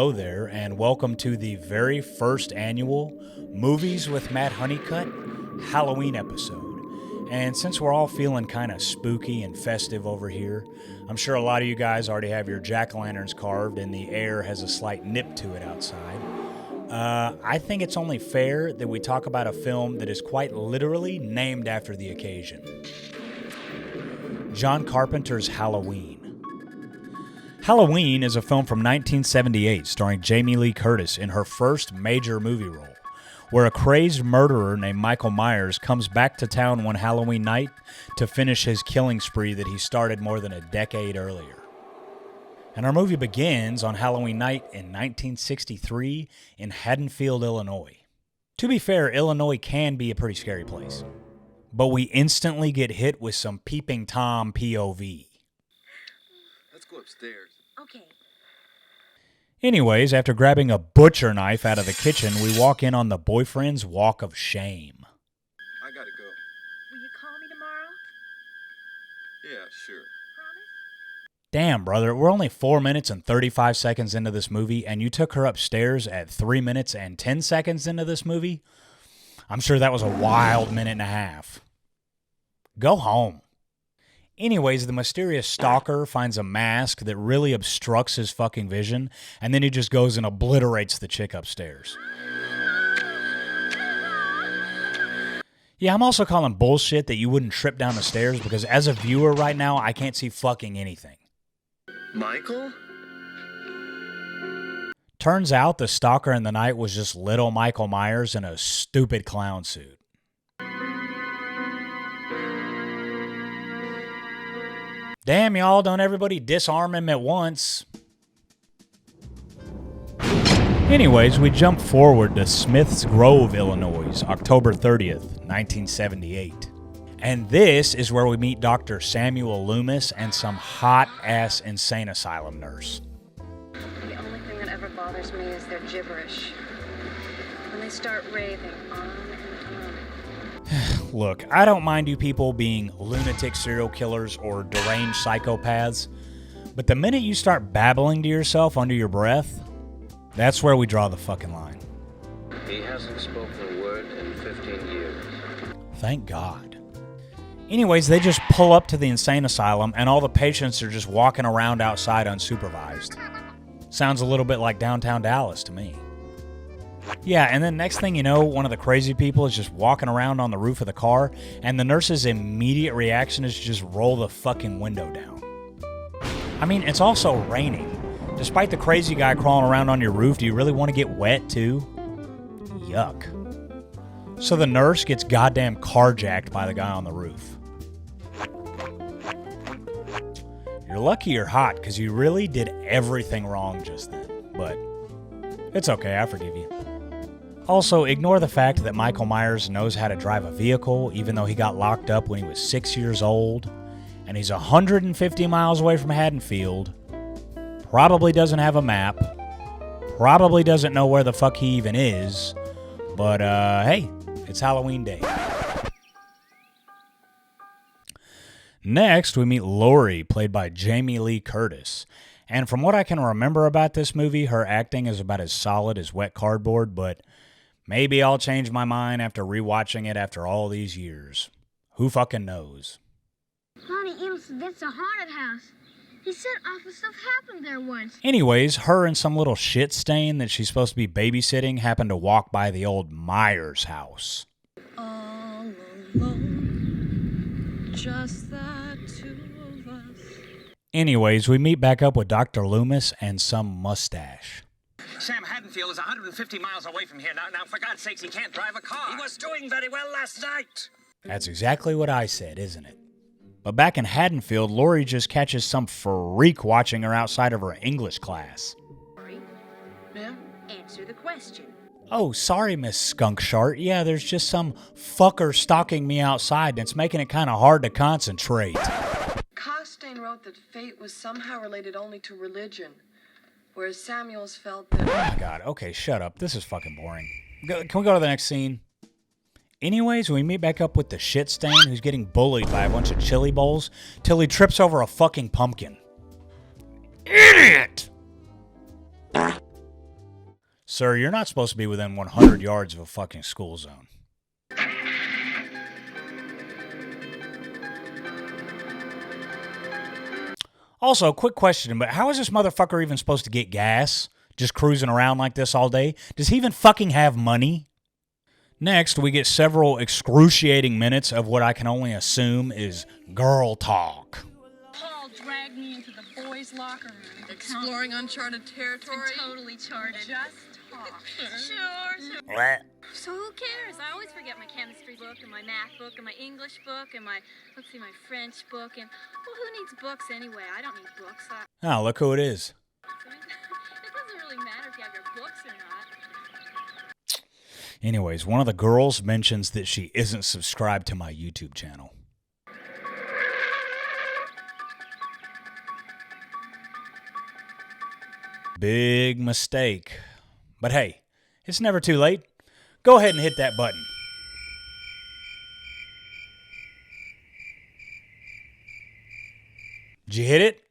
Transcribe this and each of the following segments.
hello there, and welcome to the very first annual Movies with Matt Honeycutt Halloween episode. And since we're all feeling kind of spooky and festive over here, I'm sure a lot of you guys already have your jack-o'-lanterns carved and the air has a slight nip to it outside. I think it's only fair that we talk about a film that is quite literally named after the occasion. John Carpenter's Halloween. Halloween is a film from 1978 starring Jamie Lee Curtis in her first major movie role, where a crazed murderer named Michael Myers comes back to town one Halloween night to finish his killing spree that he started more than a decade earlier. And our movie begins on Halloween night in 1963 in Haddonfield, Illinois. To be fair, Illinois can be a pretty scary place, but we instantly get hit with some peeping Tom POV. Let's go upstairs. Okay. Anyways, after grabbing a butcher knife out of the kitchen, we walk in on the boyfriend's walk of shame. I gotta go. Will you call me tomorrow? Yeah, sure. Promise? Damn, brother, we're only 4 minutes and 35 seconds into this movie, and you took her upstairs at 3 minutes and 10 seconds into this movie? I'm sure that was a wild minute and a half. Go home. Anyways, the mysterious stalker finds a mask that really obstructs his fucking vision, and then he just goes and obliterates the chick upstairs. Yeah, I'm also calling bullshit that you wouldn't trip down the stairs, because as a viewer right now, I can't see fucking anything. Michael? Turns out the stalker in the night was just little Michael Myers in a stupid clown suit. Damn, y'all, don't everybody disarm him at once. Anyways, we jump forward to Smith's Grove, Illinois, October 30th, 1978. And this is where we meet Dr. Samuel Loomis and some hot-ass insane asylum nurse. The only thing that ever bothers me is their gibberish. When they start raving on and on. Look, I don't mind you people being lunatic serial killers or deranged psychopaths, but the minute you start babbling to yourself under your breath, that's where we draw the fucking line. He hasn't spoken a word in 15 years. Thank God. Anyways, they just pull up to the insane asylum and all the patients are just walking around outside unsupervised. Sounds a little bit like downtown Dallas to me. Yeah, and then next thing you know, one of the crazy people is just walking around on the roof of the car, and the nurse's immediate reaction is to just roll the fucking window down. I mean, it's also raining. Despite the crazy guy crawling around on your roof, do you really want to get wet too? Yuck. So the nurse gets goddamn carjacked by the guy on the roof. You're lucky you're hot, because you really did everything wrong just then. But it's okay, I forgive you. Also, ignore the fact that Michael Myers knows how to drive a vehicle, even though he got locked up when he was 6 years old, and he's 150 miles away from Haddonfield, probably doesn't have a map, probably doesn't know where the fuck he even is, but hey, it's Halloween day. Next, we meet Laurie, played by Jamie Lee Curtis. And from what I can remember about this movie, her acting is about as solid as wet cardboard, but maybe I'll change my mind after rewatching it after all these years. Who fucking knows? Honey, that's a haunted house. He said awful stuff happened there once. Anyways, her and some little shit stain that she's supposed to be babysitting happened to walk by the old Myers house. All alone, just the two of us. Anyways, we meet back up with Dr. Loomis and some mustache. Sam, Haddonfield is 150 miles away from here. Now, for God's sakes, he can't drive a car. He was doing very well last night. That's exactly what I said, isn't it? But back in Haddonfield, Laurie just catches some freak watching her outside of her English class. Laurie, Ma'am? answer the question. Oh, sorry, Miss Skunk Shart. Yeah, there's just some fucker stalking me outside, and it's making it kind of hard to concentrate. Costain wrote that fate was somehow related only to religion, whereas Samuels felt that... Oh my God, okay, shut up. This is fucking boring. Can we go to the next scene? Anyways, we meet back up with the shit stain who's getting bullied by a bunch of chili bowls till he trips over a fucking pumpkin. Idiot! Sir, you're not supposed to be within 100 yards of a fucking school zone. Also, quick question, but how is this motherfucker even supposed to get gas? Just cruising around like this all day? Does he even fucking have money? Next, we get several excruciating minutes of what I can only assume is girl talk. Paul dragged me into the boys' locker room. Exploring uncharted territory. Totally charted. Just talk. Sure. What? So who cares? I always forget my chemistry book and my math book and my English book and my French book. And, well, who needs books anyway? I don't need books. Oh, look who it is. It doesn't really matter if you have your books or not. Anyways, one of the girls mentions that she isn't subscribed to my YouTube channel. Big mistake. But hey, it's never too late. Go ahead and hit that button. Did you hit it?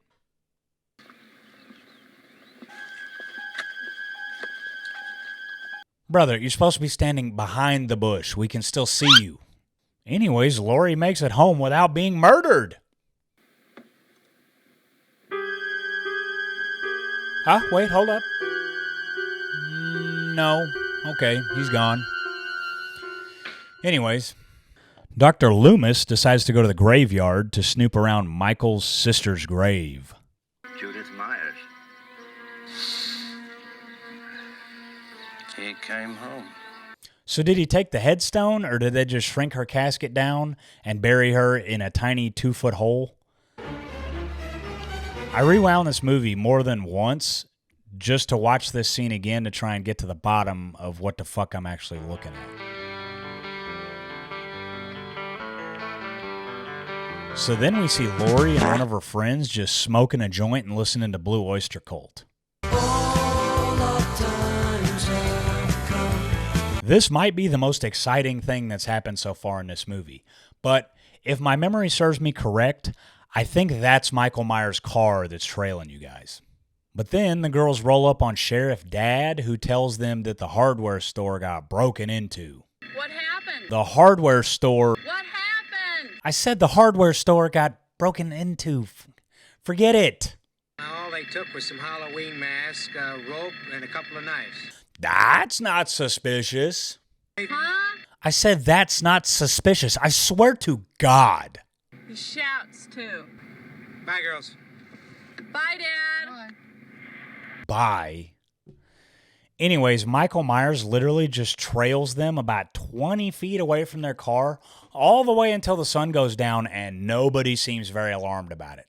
Brother, you're supposed to be standing behind the bush. We can still see you. Anyways, Laurie makes it home without being murdered. Huh? Wait, hold up. No. Okay, he's gone. Anyways, Dr. Loomis decides to go to the graveyard to snoop around Michael's sister's grave. Judith Myers. He came home. So did he take the headstone, or did they just shrink her casket down and bury her in a tiny 2-foot hole? I rewound this movie more than once just to watch this scene again to try and get to the bottom of what the fuck I'm actually looking at. So then we see Laurie and one of her friends just smoking a joint and listening to Blue Oyster Cult. This might be the most exciting thing that's happened so far in this movie. But if my memory serves me correct, I think that's Michael Myers' car that's trailing you guys. But then the girls roll up on Sheriff Dad, who tells them that the hardware store got broken into. What happened? The hardware store... What happened? I said the hardware store got broken into. Forget it. All they took was some Halloween mask, rope, and a couple of knives. That's not suspicious. Huh? I said that's not suspicious. I swear to God. He shouts, too. Bye, girls. Bye, Dad. Bye. Anyways, Michael Myers literally just trails them about 20 feet away from their car all the way until the sun goes down, and nobody seems very alarmed about it.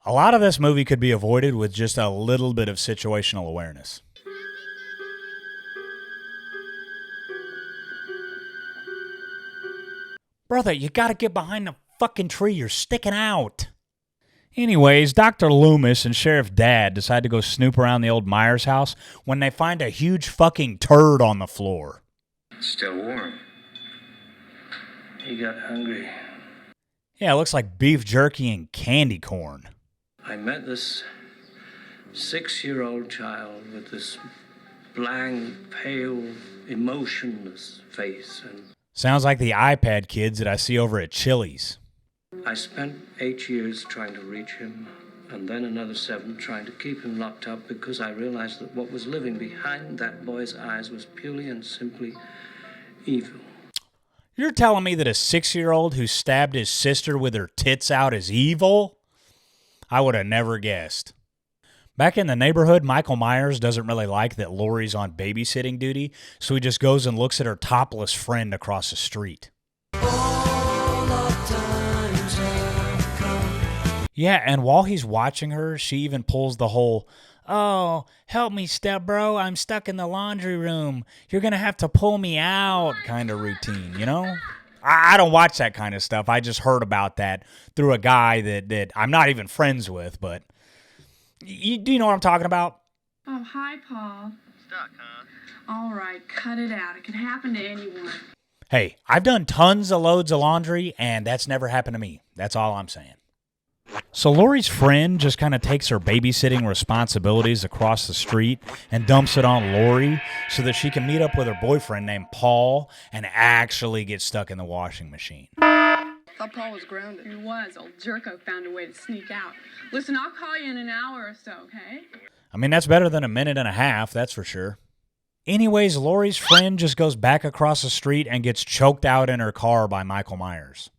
A lot of this movie could be avoided with just a little bit of situational awareness. Brother, you gotta get behind the fucking tree. You're sticking out. Anyways, Dr. Loomis and Sheriff Dad decide to go snoop around the old Myers house when they find a huge fucking turd on the floor. It's still warm. He got hungry. Yeah, it looks like beef jerky and candy corn. I met this 6-year-old child with this blank, pale, emotionless face. And Sounds like the iPad kids that I see over at Chili's. I spent 8 years trying to reach him, and then another 7 trying to keep him locked up because I realized that what was living behind that boy's eyes was purely and simply evil. You're telling me that a 6-year-old who stabbed his sister with her tits out is evil? I would have never guessed. Back in the neighborhood, Michael Myers doesn't really like that Laurie's on babysitting duty, so he just goes and looks at her topless friend across the street. Yeah, and while he's watching her, she even pulls the whole, "Oh, help me, stepbro, I'm stuck in the laundry room. You're going to have to pull me out," kind of routine, you know? I don't watch that kind of stuff. I just heard about that through a guy that I'm not even friends with, but do you know what I'm talking about? Oh, hi, Paul. Stuck, huh? All right, cut it out. It can happen to anyone. Hey, I've done tons of loads of laundry, and that's never happened to me. That's all I'm saying. So Laurie's friend just kind of takes her babysitting responsibilities across the street and dumps it on Laurie so that she can meet up with her boyfriend named Paul and actually get stuck in the washing machine. Thought Paul was grounded. He was. Old Jerko found a way to sneak out. Listen, I'll call you in an hour or so, okay? I mean, that's better than a minute and a half, that's for sure. Anyways, Laurie's friend just goes back across the street and gets choked out in her car by Michael Myers.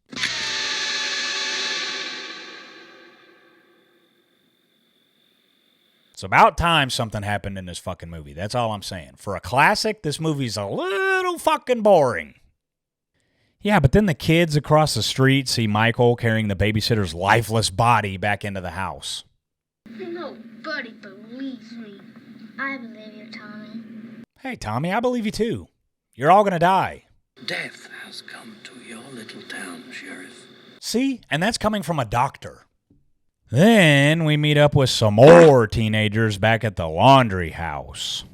It's about time something happened in this fucking movie. That's all I'm saying. For a classic, this movie's a little fucking boring. Yeah, but then the kids across the street see Michael carrying the babysitter's lifeless body back into the house. Nobody believes me. I believe you, Tommy. Hey, Tommy, I believe you too. You're all gonna die. Death has come to your little town, Sheriff. See? And that's coming from a doctor. Then we meet up with some more teenagers back at the laundry house.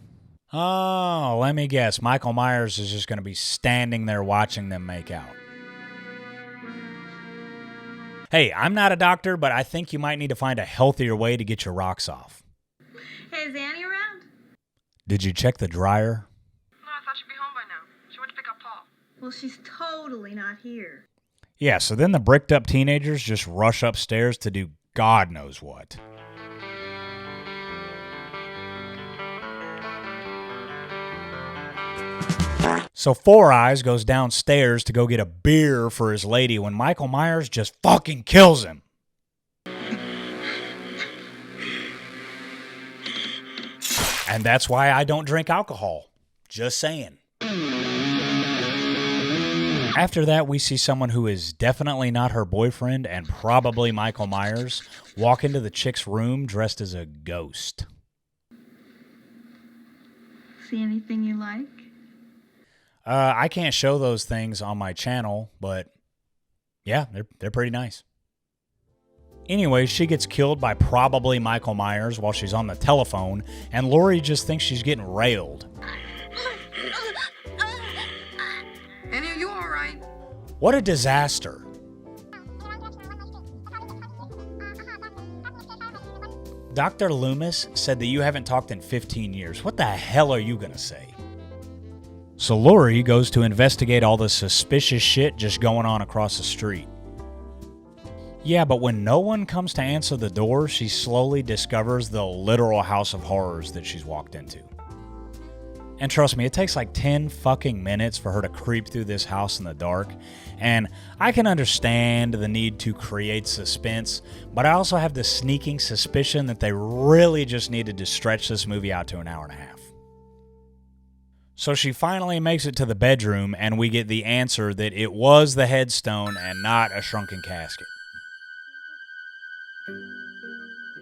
Oh, let me guess. Michael Myers is just going to be standing there watching them make out. Hey, I'm not a doctor, but I think you might need to find a healthier way to get your rocks off. Hey, is Annie around? Did you check the dryer? No, I thought she'd be home by now. She went to pick up Paul. Well, she's totally not here. Yeah, so then the bricked up teenagers just rush upstairs to do God knows what. So Four Eyes goes downstairs to go get a beer for his lady when Michael Myers just fucking kills him. And that's why I don't drink alcohol. Just saying. After that, we see someone who is definitely not her boyfriend and probably Michael Myers walk into the chick's room dressed as a ghost. See anything you like? I can't show those things on my channel, but yeah, they're pretty nice. Anyway, she gets killed by probably Michael Myers while she's on the telephone, and Laurie just thinks she's getting railed. Annie, are you all right? What a disaster. Dr. Loomis said that you haven't talked in 15 years. What the hell are you gonna say? So Laurie goes to investigate all the suspicious shit just going on across the street. Yeah, but when no one comes to answer the door, she slowly discovers the literal house of horrors that she's walked into. And trust me, it takes like 10 fucking minutes for her to creep through this house in the dark. And I can understand the need to create suspense, but I also have the sneaking suspicion that they really just needed to stretch this movie out to an hour and a half. So she finally makes it to the bedroom, and we get the answer that it was the headstone and not a shrunken casket.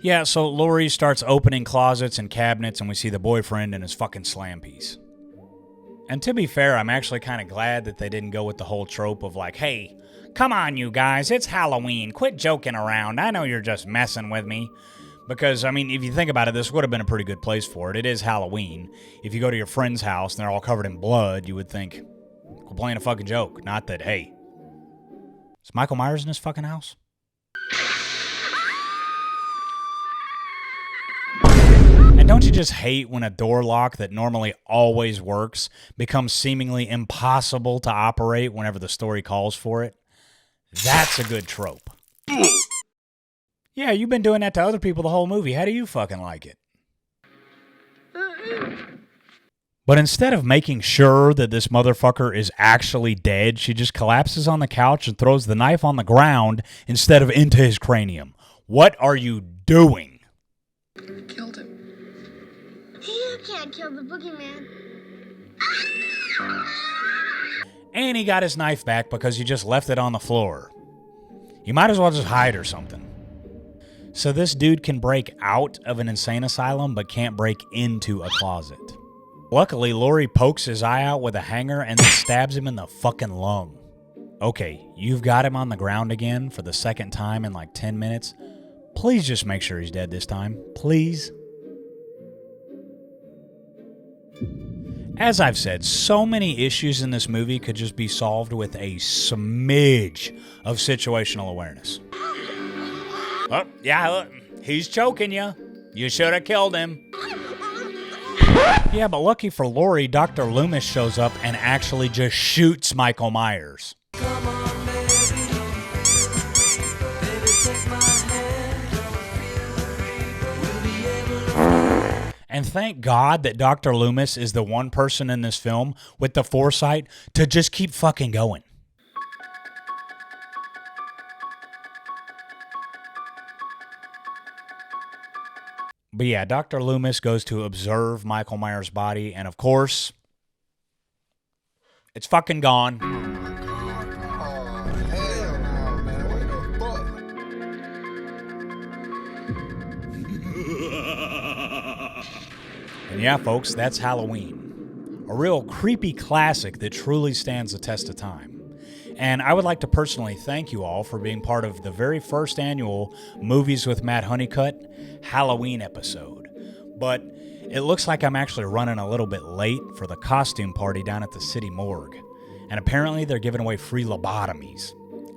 Yeah, so Laurie starts opening closets and cabinets, and we see the boyfriend and his fucking slam piece. And to be fair, I'm actually kind of glad that they didn't go with the whole trope of like, hey, come on you guys, it's Halloween, quit joking around, I know you're just messing with me. Because, I mean, if you think about it, this would have been a pretty good place for it. It is Halloween. If you go to your friend's house and they're all covered in blood, you would think, we're playing a fucking joke. Not that, hey, is Michael Myers in this fucking house? And don't you just hate when a door lock that normally always works becomes seemingly impossible to operate whenever the story calls for it? That's a good trope. Yeah, you've been doing that to other people the whole movie. How do you fucking like it? But instead of making sure that this motherfucker is actually dead, she just collapses on the couch and throws the knife on the ground instead of into his cranium. What are you doing? We killed him. You can't kill the boogeyman. And he got his knife back because you just left it on the floor. You might as well just hide or something. So this dude can break out of an insane asylum but can't break into a closet. Luckily, Laurie pokes his eye out with a hanger and then stabs him in the fucking lung. Okay, you've got him on the ground again for the second time in like 10 minutes. Please just make sure he's dead this time. Please. As I've said, so many issues in this movie could just be solved with a smidge of situational awareness. Oh, yeah, look, he's choking you. You should have killed him. Yeah, but lucky for Laurie, Dr. Loomis shows up and actually just shoots Michael Myers. And thank God that Dr. Loomis is the one person in this film with the foresight to just keep fucking going. But yeah, Dr. Loomis goes to observe Michael Myers' body, and of course, it's fucking gone. And yeah, folks, that's Halloween. A real creepy classic that truly stands the test of time. And I would like to personally thank you all for being part of the very first annual Movies with Matt Honeycutt Halloween episode. But it looks like I'm actually running a little bit late for the costume party down at the city morgue. And apparently they're giving away free lobotomies.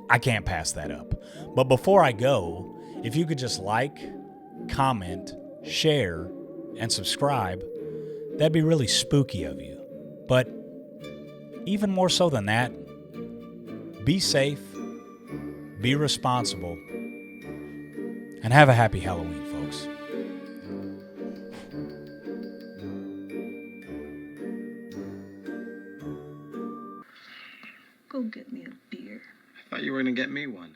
I can't pass that up. But before I go, if you could just like, comment, share, and subscribe, that'd be really spooky of you. But even more so than that, be safe, be responsible, and have a happy Halloween, folks. Go get me a beer. I thought you were going to get me one.